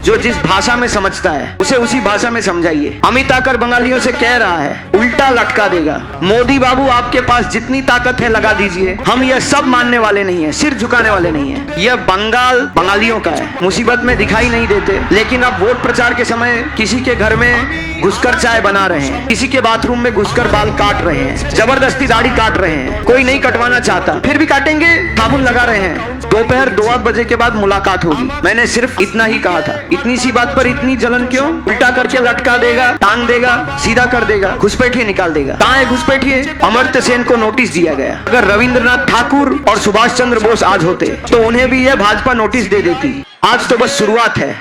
जो जिस भाषा में समझता है उसे उसी भाषा में समझाइए। अमित आकर बंगालियों से कह रहा है, उल्टा लटका देगा। मोदी बाबू आपके पास जितनी ताकत है लगा दीजिए, हम यह सब मानने वाले नहीं है, सिर झुकाने वाले नहीं है। यह बंगाल बंगालियों का है। मुसीबत में दिखाई नहीं देते, लेकिन अब वोट प्रचार के समय किसी के घर में घुसकर चाय बना रहे हैं, किसी के बाथरूम में घुसकर बाल काट रहे हैं, जबरदस्ती दाढ़ी काट रहे हैं। कोई नहीं कटवाना चाहता, फिर भी काटेंगे, साबुन लगा रहे हैं। दोपहर 2 बजे के बाद मुलाकात होगी। मैंने सिर्फ इतना ही कहा था। इतनी सी बात पर इतनी जलन क्यों? उल्टा करके लटका देगा, टांग देगा, सीधा कर देगा, घुसपैठिए निकाल देगा। कहाँ है घुसपैठिए? अमर्त्य सेन को नोटिस दिया गया। अगर रविंद्रनाथ ठाकुर और सुभाष चंद्र बोस आज होते तो उन्हें भी यह भाजपा नोटिस दे देती। आज तो बस शुरुआत है,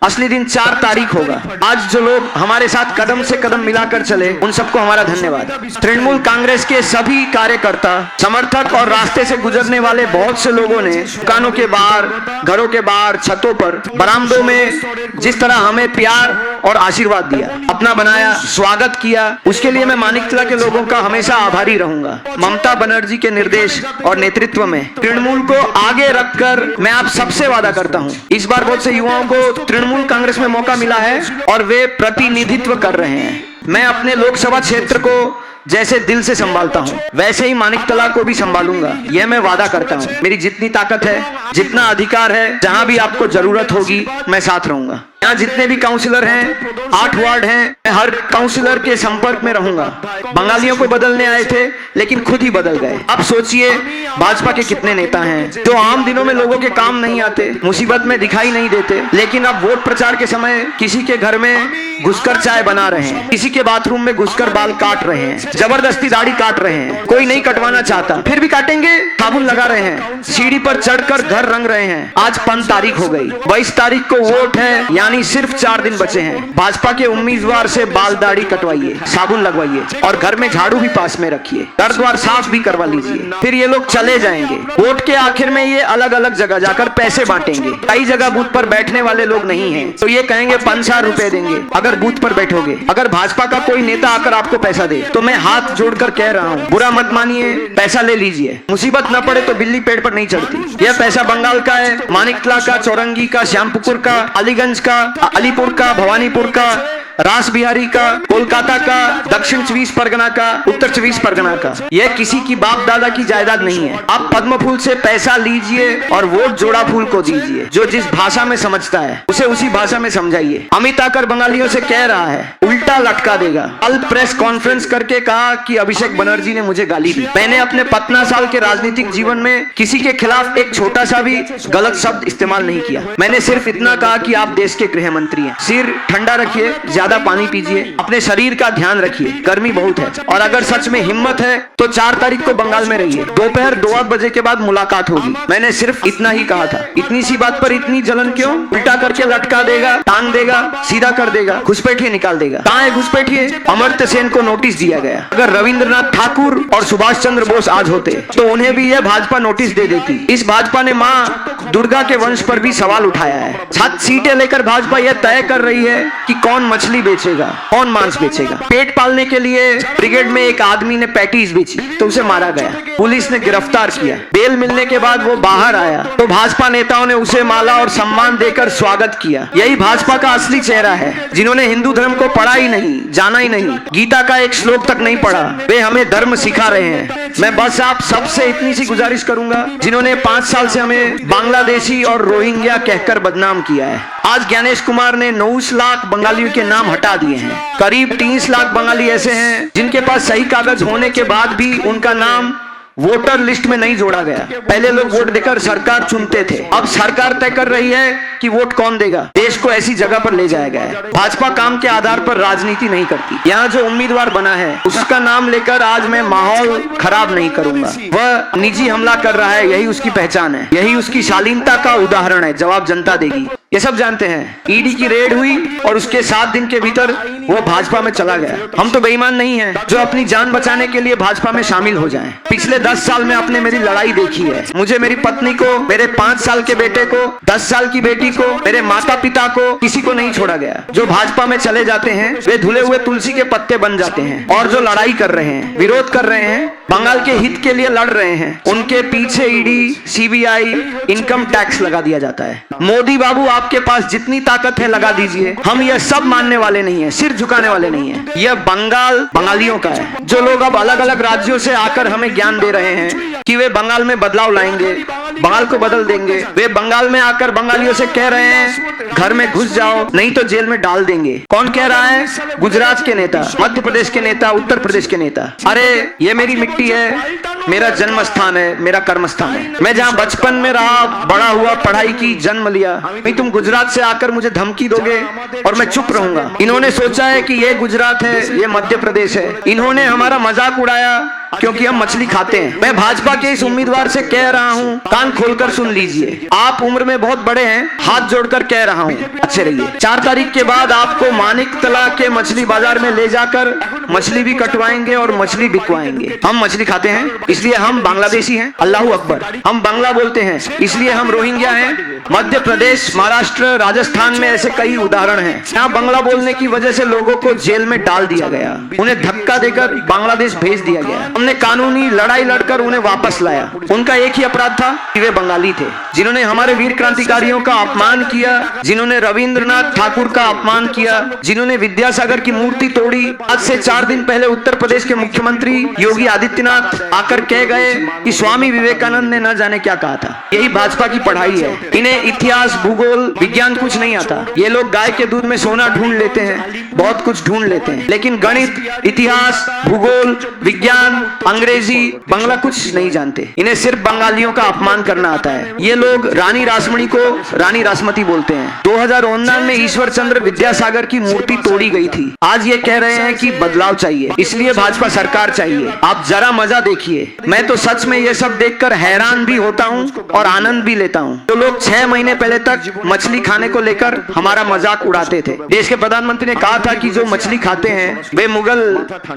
असली दिन 4 तारीख होगा। आज जो लोग हमारे साथ कदम से कदम मिलाकर चले, उन सबको हमारा धन्यवाद। तृणमूल कांग्रेस के सभी कार्यकर्ता, समर्थक और रास्ते से गुजरने वाले बहुत से लोगों ने दुकानों के बाहर, घरों के बाहर, छतों पर, बरामदों में जिस तरह हमें प्यार और आशीर्वाद दिया, अपना बनाया, स्वागत किया, उसके लिए मैं मानिकतला के लोगों का हमेशा आभारी रहूंगा। ममता बनर्जी के निर्देश और नेतृत्व में तृणमूल को आगे रखकर मैं आप सबसे वादा करता हूं, इस बार बहुत से युवाओं को तृणमूल कांग्रेस में मौका मिला है और वे प्रतिनिधित्व कर रहे हैं। मैं अपने लोकसभा क्षेत्र को जैसे दिल से संभालता हूँ, वैसे ही मानिकतला को भी संभालूंगा, यह मैं वादा करता हूँ। मेरी जितनी ताकत है, जितना अधिकार है, जहाँ भी आपको जरूरत होगी मैं साथ रहूंगा। यहाँ जितने भी काउंसिलर हैं, 8 वार्ड हैं, मैं हर काउंसिलर के संपर्क में रहूंगा। बंगालियों को बदलने आए थे, लेकिन खुद ही बदल गए। अब सोचिए भाजपा के कितने नेता हैं जो आम दिनों में लोगों के काम नहीं आते, मुसीबत में दिखाई नहीं देते, लेकिन अब वोट प्रचार के समय किसी के घर में घुसकर चाय बना रहे हैं, किसी के बाथरूम में घुसकर बाल काट रहे हैं, जबरदस्ती दाढ़ी काट रहे हैं। कोई नहीं कटवाना चाहता, फिर भी काटेंगे, साबुन लगा रहे हैं, सीढ़ी पर चढ़कर घर रंग रहे हैं। आज 5 तारीख हो गई, 22 तारीख को वोट है, यानी सिर्फ 4 दिन बचे हैं। भाजपा के उम्मीदवार से बाल दाढ़ी कटवाइए, साबुन लगवाइए और घर में झाड़ू भी पास में रखिए, घर द्वार साफ भी करवा लीजिए। फिर ये लोग चले जाएंगे। वोट के आखिर में ये अलग अलग जगह जाकर पैसे बांटेंगे। कई जगह बूथ पर बैठने वाले लोग नहीं है, तो ये कहेंगे 5,000 रुपए देंगे अगर बूथ पर बैठोगे। अगर भाजपा का कोई नेता आकर आपको पैसा दे तो मैं हाथ जोड़कर कह रहा हूँ, बुरा मत मानिए, पैसा ले लीजिए। मुसीबत न पड़े तो बिल्ली पेड़ पर नहीं चढ़ती। यह पैसा बंगाल का है, मानिकतला का, चौरंगी का, श्यामपुकुर का, अलीगंज का, अलीपुर का, भवानीपुर का, रास बिहारी का, कोलकाता का, दक्षिण 24 परगना का, उत्तर 24 परगना का। यह किसी की बाप दादा की जायदाद नहीं है। आप पद्म फूल से पैसा लीजिए और वोट जोड़ा फूल को दीजिए। जो जिस भाषा में समझता है उसे उसी भाषा में समझाइए। अमित आकर बंगालियों से कह रहा है, उल्टा लटका देगा। कल प्रेस कॉन्फ्रेंस करके कहा कि अभिषेक बनर्जी ने मुझे गाली दी। मैंने अपने 15 साल के राजनीतिक जीवन में किसी के खिलाफ एक छोटा सा भी गलत शब्द इस्तेमाल नहीं किया। मैंने सिर्फ इतना कहा कि आप देश के गृह मंत्री हैं, सिर ठंडा रखिए, ज्यादा पानी पीजिए, अपने शरीर का ध्यान रखिए, गर्मी बहुत है, और अगर सच में हिम्मत है तो 4 तारीख को बंगाल में रहिए। दोपहर 2 बजे के बाद मुलाकात होगी। मैंने सिर्फ इतना ही कहा था। इतनी सी बात पर इतनी जलन क्यों? उल्टा करके लटका देगा, टांग देगा, सीधा कर देगा, घुसपैठिए निकाल देगा। कहाँ है घुसपैठिए? अमर्त्य सेन को नोटिस दिया गया। अगर रविंद्रनाथ ठाकुर और सुभाष चंद्र बोस आज होते तो उन्हें भी यह भाजपा नोटिस दे देती। इस भाजपा ने माँ दुर्गा के वंश पर भी सवाल उठाया है। 7 सीटें लेकर भाजपा यह तय कर रही है कि कौन मछली बेचेगा, कौन मांस बेचेगा। पेट पालने के लिए ब्रिगेड में एक आदमी ने पैटीज बेची तो उसे मारा गया, पुलिस ने गिरफ्तार किया। बेल मिलने के बाद वो बाहर आया तो भाजपा नेताओं ने उसे माला और सम्मान देकर स्वागत किया। यही भाजपा का असली चेहरा है। जिन्होंने हिंदू धर्म को पढ़ा ही नहीं, जाना ही नहीं, गीता का एक श्लोक तक नहीं पढ़ा, वे हमें धर्म सिखा रहे हैं। मैं बस आप सबसे इतनी सी गुजारिश करूंगा, जिन्होंने 5 साल से हमें बांग्लादेशी और रोहिंग्या कहकर बदनाम किया है। आज ज्ञानेश कुमार ने 9 लाख बंगालियों के नाम हटा दिए हैं। करीब 30 लाख बंगाली ऐसे हैं जिनके पास सही कागज होने के बाद भी उनका नाम वोटर लिस्ट में नहीं जोड़ा गया। पहले लोग वोट देकर सरकार चुनते थे, अब सरकार तय कर रही है कि वोट कौन देगा। देश को ऐसी जगह पर ले जाया गया है। भाजपा काम के आधार पर राजनीति नहीं करती। यहाँ जो उम्मीदवार बना है उसका नाम लेकर आज मैं माहौल खराब नहीं करूंगा। वह निजी हमला कर रहा है, यही उसकी पहचान है, यही उसकी शालीनता का उदाहरण है। जवाब जनता देगी, ये सब जानते हैं। ईडी की रेड हुई और उसके 7 दिन के भीतर वो भाजपा में चला गया। हम तो बेईमान नहीं हैं जो अपनी जान बचाने के लिए भाजपा में शामिल हो जाएं। पिछले 10 साल में आपने मेरी लड़ाई देखी है। मुझे, मेरी पत्नी को, मेरे 5 साल के बेटे को, 10 साल की बेटी को, मेरे माता पिता को, किसी को नहीं छोड़ा गया। जो भाजपा में चले जाते हैं वे धुले हुए तुलसी के पत्ते बन जाते हैं, और जो लड़ाई कर रहे हैं, विरोध कर रहे हैं, बंगाल के हित के लिए लड़ रहे हैं, उनके पीछे ईडी, सीबीआई, इनकम टैक्स लगा दिया जाता है। मोदी बाबू आपके पास जितनी ताकत है लगा दीजिए, हम ये सब मानने वाले नहीं है, सिर झुकाने वाले नहीं है। यह बंगाल बंगालियों का है। जो लोग अब अलग अलग राज्यों से आकर हमें ज्ञान दे रहे हैं कि वे बंगाल में बदलाव लाएंगे, बंगाल को बदल देंगे, वे बंगाल में आकर बंगालियों से कह रहे हैं घर में घुस जाओ नहीं तो जेल में डाल देंगे। कौन कह रहा है? गुजरात के नेता, मध्य प्रदेश के नेता, उत्तर प्रदेश के नेता। अरे ये मेरी मिट्टी है, मेरा जन्म स्थान है, मेरा कर्म स्थान है, मैं जहाँ बचपन में रहा, बड़ा हुआ, पढ़ाई की, जन्म लिया। नहीं तुम गुजरात से आकर मुझे धमकी दोगे और मैं चुप रहूंगा। इन्होंने सोचा है कि ये गुजरात है, ये मध्य प्रदेश है। इन्होंने हमारा मजाक उड़ाया क्योंकि हम मछली खाते हैं। मैं भाजपा के इस उम्मीदवार से कह रहा हूं, कान खोलकर सुन लीजिए। आप उम्र में बहुत बड़े हैं, हाथ जोड़कर कह रहा हूं, अच्छे रहिए। 4 तारीख के बाद आपको मानिकतला के मछली बाजार में ले जाकर मछली भी कटवाएंगे और मछली बिकवाएंगे। हम मछली खाते हैं इसलिए हम बांग्लादेशी हैं, अल्लाहू अकबर। हम बांग्ला बोलते हैं इसलिए हम रोहिंग्या हैं। मध्य प्रदेश, महाराष्ट्र, राजस्थान में ऐसे कई उदाहरण हैं। यहाँ बांग्ला बोलने की वजह से लोगों को जेल में डाल दिया गया, उन्हें धक्का देकर बांग्लादेश भेज दिया गया। हमने कानूनी लड़ाई लड़कर उन्हें वापस लाया। उनका एक ही अपराध था कि वे बंगाली थे। जिन्होंने हमारे वीर क्रांतिकारियों का अपमान किया, जिन्होंने रविंद्रनाथ ठाकुर का अपमान किया, जिन्होंने विद्यासागर की मूर्ति तोड़ी। आज से 4 दिन पहले उत्तर प्रदेश के मुख्यमंत्री योगी आदित्यनाथ आकर कह गए कि स्वामी विवेकानंद ने न जाने क्या कहा था। यही भाजपा की पढ़ाई है। इन्हें इतिहास, भूगोल, विज्ञान कुछ नहीं आता। ये लोग गाय के दूध में सोना ढूंढ लेते हैं, बहुत कुछ ढूंढ लेते हैं, लेकिन गणित, इतिहास, भूगोल, विज्ञान, अंग्रेजी, बांग्ला कुछ नहीं जानते। इन्हें सिर्फ बंगालियों का अपमान करना आता है। ये लोग रानी रासमणी को रानी रासमती बोलते हैं। 2019 में ईश्वर चंद्र विद्यासागर की मूर्ति तोड़ी गई थी। आज ये कह रहे हैं कि बदलाव चाहिए, इसलिए भाजपा सरकार चाहिए। आप जरा मजा देखिए। मैं तो सच में ये सब देखकर हैरान भी होता हूँ और आनंद भी लेता हूँ। तो लोग 6 महीने पहले तक मछली खाने को लेकर हमारा मजाक उड़ाते थे। देश के प्रधानमंत्री ने कहा था कि जो मछली खाते हैं वे मुगल,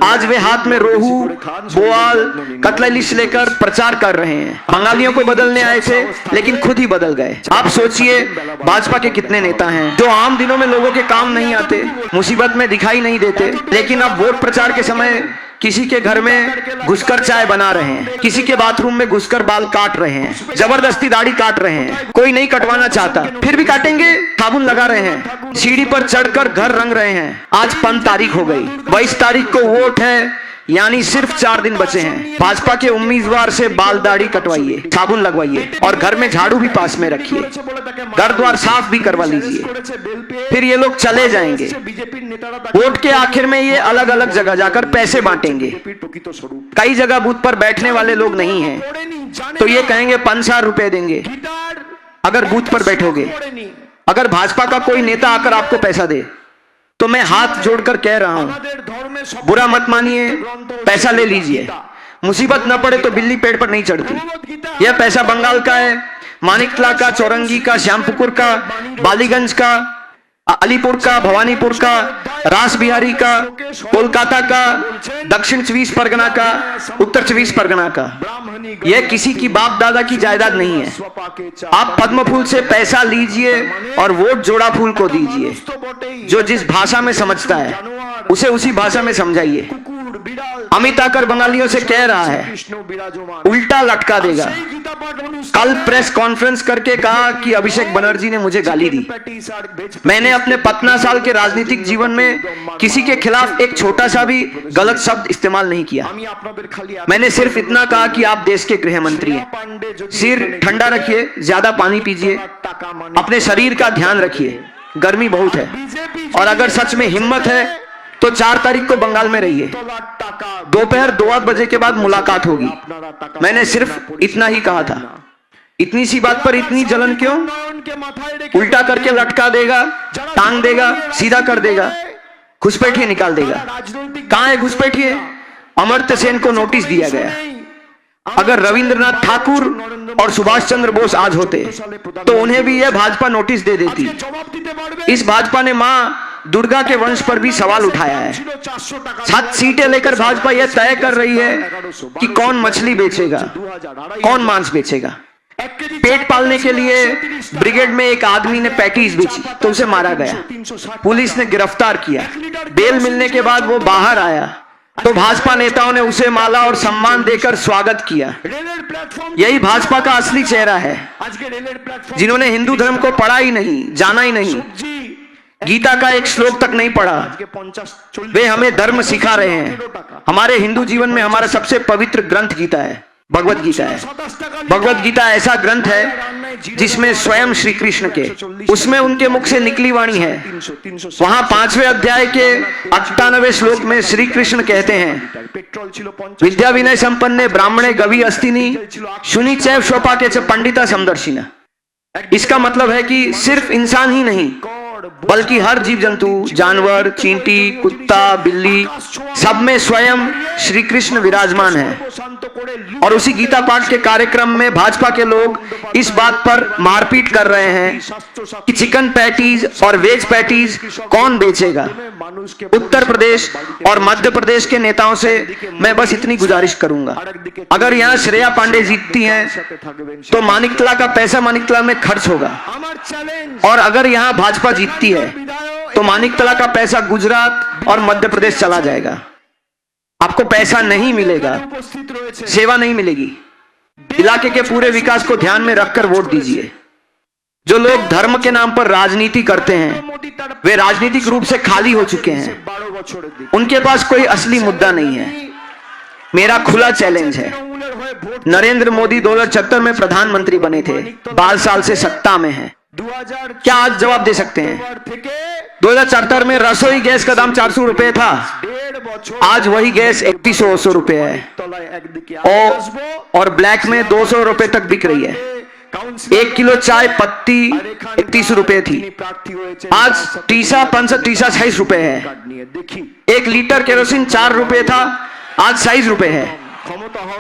आज वे हाथ में रोहू, बोआल, कतला इलिश लेकर प्रचार कर रहे हैं। बंगालियों को बदलने आए थे लेकिन खुद ही बदल गए। आप सोचिए भाजपा के कितने नेता हैं जो आम दिनों में लोगों के काम नहीं आते, मुसीबत में दिखाई नहीं देते, लेकिन अब वोट प्रचार के समय किसी के घर में घुसकर चाय बना रहे हैं, किसी के बाथरूम में घुसकर बाल काट रहे हैं, जबरदस्ती दाढ़ी काट रहे हैं। कोई नहीं कटवाना चाहता फिर भी काटेंगे, साबुन लगा रहे हैं, सीढ़ी पर चढ़कर घर रंग रहे हैं। आज 5 तारीख हो गई, 22 तारीख को वोट है, यानी सिर्फ 4 दिन बचे हैं। भाजपा के उम्मीदवार से बाल दाढ़ी कटवाइए, साबुन लगवाइए और घर में झाड़ू भी पास में रखिए, घर द्वार साफ भी करवा लीजिए। फिर ये लोग चले जाएंगे। वोट के आखिर में ये अलग अलग जगह जाकर पैसे बांटेंगे। कई जगह बूथ पर बैठने वाले लोग नहीं हैं तो ये कहेंगे 5,000 रुपए देंगे अगर बूथ पर बैठोगे। अगर भाजपा का कोई नेता आकर आपको पैसा दे तो मैं हाथ जोड़कर कह रहा हूं, बुरा मत मानिए, पैसा ले लीजिए। मुसीबत न पड़े तो बिल्ली पेड़ पर नहीं चढ़ती। यह पैसा बंगाल का है, मानिकतला का, चौरंगी का, श्यामपुकुर का, बालीगंज का, अलीपुर का, भवानीपुर का, रास बिहारी का, कोलकाता का, दक्षिण 24 परगना का, उत्तर 24 परगना का। यह किसी की बाप दादा की जायदाद नहीं है। आप पद्म फूल से पैसा लीजिए और वोट जोड़ा फूल को दीजिए। जो जिस भाषा में समझता है उसे उसी भाषा में समझाइए। अमित आकर बंगालियों से कह रहा है, उल्टा लटका देगा। कल प्रेस कॉन्फ्रेंस करके कहा कि अभिषेक बनर्जी ने मुझे गाली दी। मैंने अपने 15 साल के राजनीतिक जीवन में किसी के खिलाफ एक छोटा सा भी गलत शब्द इस्तेमाल नहीं किया। मैंने सिर्फ इतना कहा कि आप देश के गृह मंत्री हैं, सिर ठंडा रखिए, ज्यादा पानी पीजिए, अपने शरीर का ध्यान रखिए, गर्मी बहुत है, और अगर सच में हिम्मत है तो 4 तारीख को बंगाल में रहिए। दोपहर 2 बजे के बाद मुलाकात होगी। मैंने सिर्फ इतना ही कहा था। इतनी सी बात पर इतनी जलन क्यों? उल्टा करके लटका देगा, टांग देगा, सीधा कर देगा, घुसपैठिए निकाल देगा। कहां है घुसपैठिए? अमर्त्य सेन को नोटिस दिया गया। अगर रविंद्रनाथ ठाकुर और सुभाष चंद्र बोस आज होते तो उन्हें भी यह भाजपा नोटिस दे देती। इस भाजपा ने मां दुर्गा के वंश पर भी सवाल उठाया है। 7 सीटें लेकर भाजपा यह तय कर रही है कि कौन मछली बेचेगा, कौन मांस बेचेगा। पेट पालने के लिए ब्रिगेड में एक आदमी ने पैटीज बेची तो उसे मारा गया, पुलिस ने गिरफ्तार किया। बेल मिलने के बाद वो बाहर आया तो भाजपा नेताओं ने उसे माला और सम्मान देकर स्वागत किया। यही भाजपा का असली चेहरा है, जिन्होंने हिंदू धर्म को पढ़ा ही नहीं, जाना ही नहीं, गीता का एक श्लोक तक नहीं पढ़ा। वे हमें धर्म सिखा रहे हैं। हमारे हिंदू जीवन में हमारा सबसे पवित्र ग्रंथ गीता है, भगवत गीता है। भगवत गीता ऐसा ग्रंथ है जिसमें स्वयं श्री कृष्ण के, उसमें उनके मुख से निकली वाणी है। वहां 5वें अध्याय के 98वें श्लोक में श्री कृष्ण कहते हैं, विद्या विनय संपन्ने ब्राह्मणे गवी अस्तिनी शुनि चैव शोपा के च पंडिता समदर्शिना। इसका मतलब है कि सिर्फ इंसान ही नहीं, बल्कि हर जीव जंतु, जानवर, चींटी, कुत्ता, बिल्ली, सब में स्वयं श्री कृष्ण विराजमान है। और उसी गीता पाठ के कार्यक्रम में भाजपा के लोग इस बात पर मारपीट कर रहे हैं कि चिकन पैटीज और वेज पैटीज कौन बेचेगा। उत्तर प्रदेश और मध्य प्रदेश के नेताओं से मैं बस इतनी गुजारिश करूंगा, अगर यहाँ श्रेया पांडे जीतती हैं तो मानिकतला का पैसा मानिकतला में खर्च होगा, और अगर यहाँ भाजपा जीतती है तो मानिकतला का पैसा गुजरात और मध्य प्रदेश चला जाएगा। आपको पैसा नहीं मिलेगा, सेवा नहीं मिलेगी। इलाके के पूरे विकास को ध्यान में रखकर वोट दीजिए। जो लोग धर्म के नाम पर राजनीति करते हैं वे राजनीतिक रूप से खाली हो चुके हैं, उनके पास कोई असली मुद्दा नहीं है। मेरा खुला चैलेंज है, नरेंद्र मोदी 2074 में प्रधानमंत्री बने थे, 12 साल से सत्ता में हैं, क्या आज जवाब दे सकते हैं? 2074 में रसोई गैस का दाम 400 रुपए था, आज वही गैस 3100 रुपए है, और ब्लैक में 200 रुपए तक बिक रही है। 1 किलो चाय पत्ती 31 रुपए थी, आज टीसा 56 रुपए है। 1 लीटर केरोसिन 4 रुपए था, आज 26 रुपए है।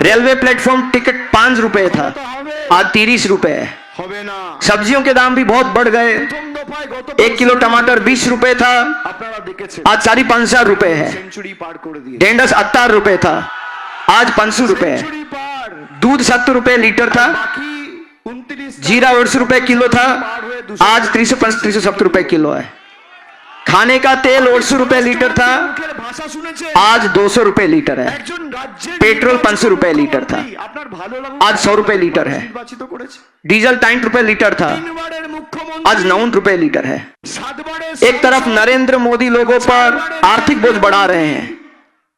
रेलवे प्लेटफॉर्म टिकट 5 रुपए था, आज 30 रुपए है। सब्जियों के दाम भी बहुत बढ़ गए। 1 किलो टमाटर 20 रुपए था, आज 550 रुपए है। ढेंडस 78 रुपए था, आज 500 रुपए है। दूध 70 रुपए लीटर था, जीरा 150 रुपए किलो था, आज 370 रुपए किलो है। खाने का तेल 150 रुपए लीटर था, आज 200 रुपए लीटर है। पेट्रोल 500 रुपए लीटर था, आज 100 रुपए लीटर है। डीजल 60 रुपए लीटर था, आज 9 रुपए लीटर है। एक तरफ नरेंद्र मोदी लोगों पर आर्थिक बोझ बढ़ा रहे हैं,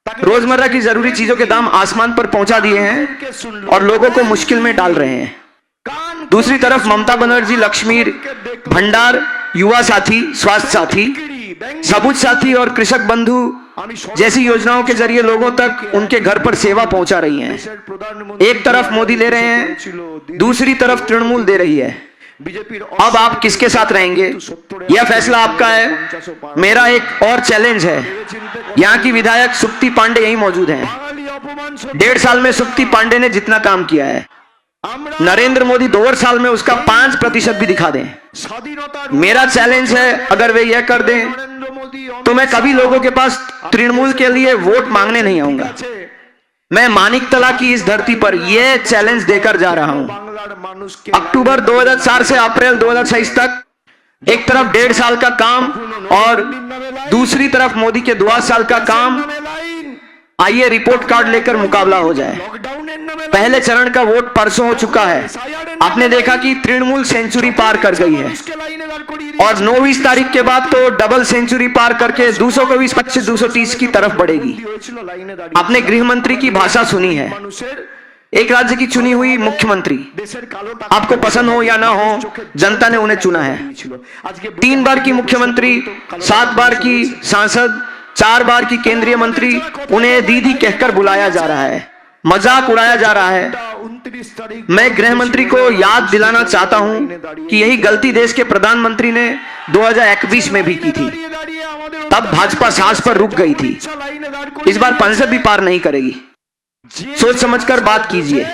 रोजमर्रा की जरूरी चीजों के दाम आसमान पर पहुंचा दिए हैं और लोगों को मुश्किल में डाल रहे हैं। दूसरी तरफ ममता बनर्जी लक्ष्मी भंडार, युवा साथी, स्वास्थ्य साथी, सबूज साथी और कृषक बंधु जैसी योजनाओं के जरिए लोगों तक उनके घर पर सेवा पहुंचा रही हैं। एक तरफ मोदी ले रहे हैं, दूसरी तरफ तृणमूल दे रही है। अब आप किसके साथ रहेंगे, यह फैसला आपका है। मेरा एक और चैलेंज है, यहाँ की विधायक सुप्ति पांडे यहीं मौजूद हैं। 1.5 साल में सुप्ति पांडे ने जितना काम किया है, नरेंद्र मोदी 2 साल में उसका 5% भी दिखा दें। मेरा चैलेंज है, अगर वे यह कर दें तो मैं कभी लोगों के पास तृणमूल के लिए वोट मांगने नहीं आऊंगा। मैं मानिकतला की इस धरती पर यह चैलेंज देकर जा रहा हूं। अक्टूबर 2004 से अप्रैल 2026 तक एक तरफ 1.5 साल का काम और दूसरी तरफ मोदी के 2 साल का काम। आइए रिपोर्ट कार्ड लेकर मुकाबला हो जाए। पहले चरण का वोट परसों हो चुका है। आपने देखा कि तृणमूल सेंचुरी पार कर गई है और 9-20 तारीख के बाद तो डबल सेंचुरी पार करके 225-230 की तरफ बढ़ेगी। आपने गृह मंत्री की भाषा सुनी है, एक राज्य की चुनी हुई मुख्यमंत्री। आपको पसंद हो या ना हो, जनता ने उन्हें चुना है। 3 बार की मुख्यमंत्री, 7 बार की सांसद, 4 बार की केंद्रीय मंत्री, उन्हें दीदी कहकर बुलाया जा रहा है, मजाक उड़ाया जा रहा है। मैं गृह मंत्री को याद दिलाना चाहता हूं कि यही गलती देश के प्रधानमंत्री ने 2021 में भी की थी। तब भाजपा सांस पर रुक गई थी, इस बार पंसद भी पार नहीं करेगी। सोच समझकर बात कीजिए,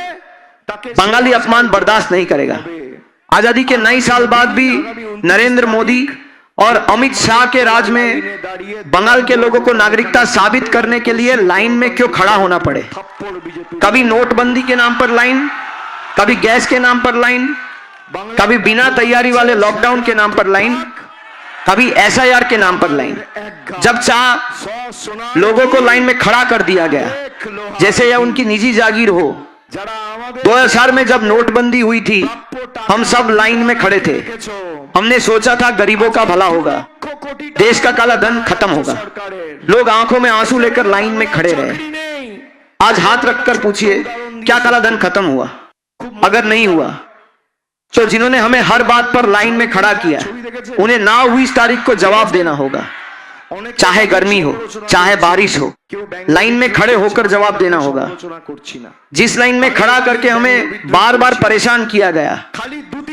बंगाली अपमान बर्दाश्त नहीं करेगा। आजादी के 9 साल बाद भी नरेंद्र मोदी और अमित शाह के राज में बंगाल के लोगों को नागरिकता साबित करने के लिए लाइन में क्यों खड़ा होना पड़े। कभी नोटबंदी के नाम पर लाइन, कभी गैस के नाम पर लाइन, कभी बिना तैयारी वाले लॉकडाउन के नाम पर लाइन। कभी SIR के नाम पर लाइन, जब चाह लोगों को लाइन में खड़ा कर दिया गया जैसे यह उनकी निजी जागीर हो। 2000 में जब नोटबंदी हुई थी हम सब लाइन में खड़े थे। हमने सोचा था गरीबों का भला होगा, देश का काला धन खत्म होगा। लोग आंखों में आंसू लेकर लाइन में खड़े रहे। आज हाथ रखकर पूछिए क्या काला धन खत्म हुआ? अगर नहीं हुआ तो जिन्होंने हमें हर बात पर लाइन में खड़ा किया उन्हें ना हुई इस तारीख को जवाब देना होगा। चाहे गर्मी हो चाहे बारिश हो, लाइन में खड़े होकर जवाब देना होगा। जिस लाइन में खड़ा करके हमें बार बार परेशान किया गया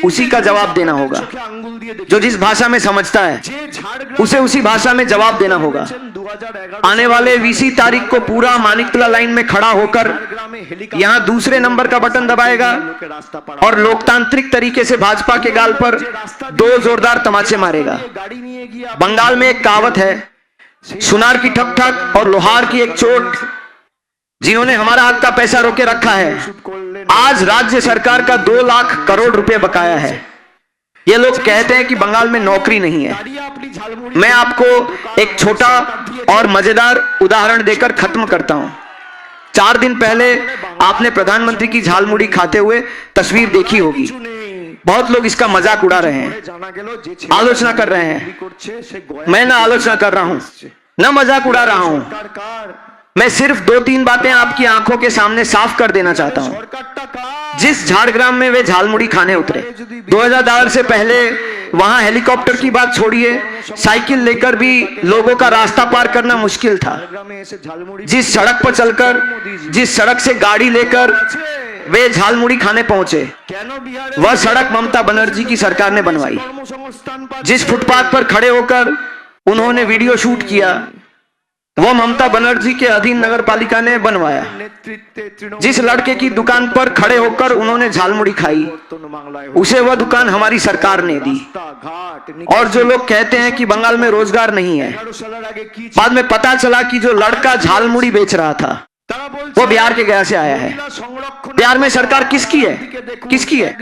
उसी का जवाब देना होगा। जो जिस भाषा में समझता है उसे उसी भाषा में जवाब देना होगा। आने वाले 20 तारीख को पूरा मानिकतला लाइन में खड़ा होकर यहां दूसरे नंबर का बटन दबाएगा और लोकतांत्रिक तरीके से भाजपा के गाल पर 2 जोरदार तमाचे मारेगा। बंगाल में एक कहावत है, सुनार की ठक ठक और लोहार की एक चोट। जिन्होंने हमारा हक का पैसा रोके रखा है आज राज्य सरकार का 2 लाख करोड़ रुपए बकाया है। ये लोग कहते हैं कि बंगाल में नौकरी नहीं है। मैं आपको एक छोटा और मजेदार उदाहरण देकर खत्म करता हूं। 4 दिन पहले आपने प्रधानमंत्री की झालमुड़ी खाते हुए तस्वीर देखी होगी। बहुत लोग इसका मजाक उड़ा रहे हैं, आलोचना कर रहे हैं। मैं ना आलोचना कर रहा हूं ना मजाक उड़ा रहा हूं। मैं सिर्फ 2-3 बातें आपकी आंखों के सामने साफ कर देना चाहता हूं। जिस झाड़ग्राम में वे झालमुड़ी खाने उतरे 2004 से पहले वहां हेलीकॉप्टर की बात छोड़िए, साइकिल लेकर भी लोगों का रास्ता पार करना मुश्किल था। जिस सड़क पर चलकर, जिस सड़क से गाड़ी लेकर वे झालमुड़ी खाने पहुंचे वह सड़क ममता बनर्जी की सरकार ने बनवाई। जिस फुटपाथ पर खड़े होकर उन्होंने वीडियो शूट किया वो ममता बनर्जी के अधीन नगर पालिका ने बनवाया। जिस लड़के की दुकान पर खड़े होकर उन्होंने झालमुड़ी खाई उसे वह दुकान हमारी सरकार ने दी। और जो लोग कहते हैं कि बंगाल में रोजगार नहीं है, बाद में पता चला कि जो लड़का झालमुड़ी बेच रहा था वो बिहार के गया से आया है। बिहार में सरकार किसकी है?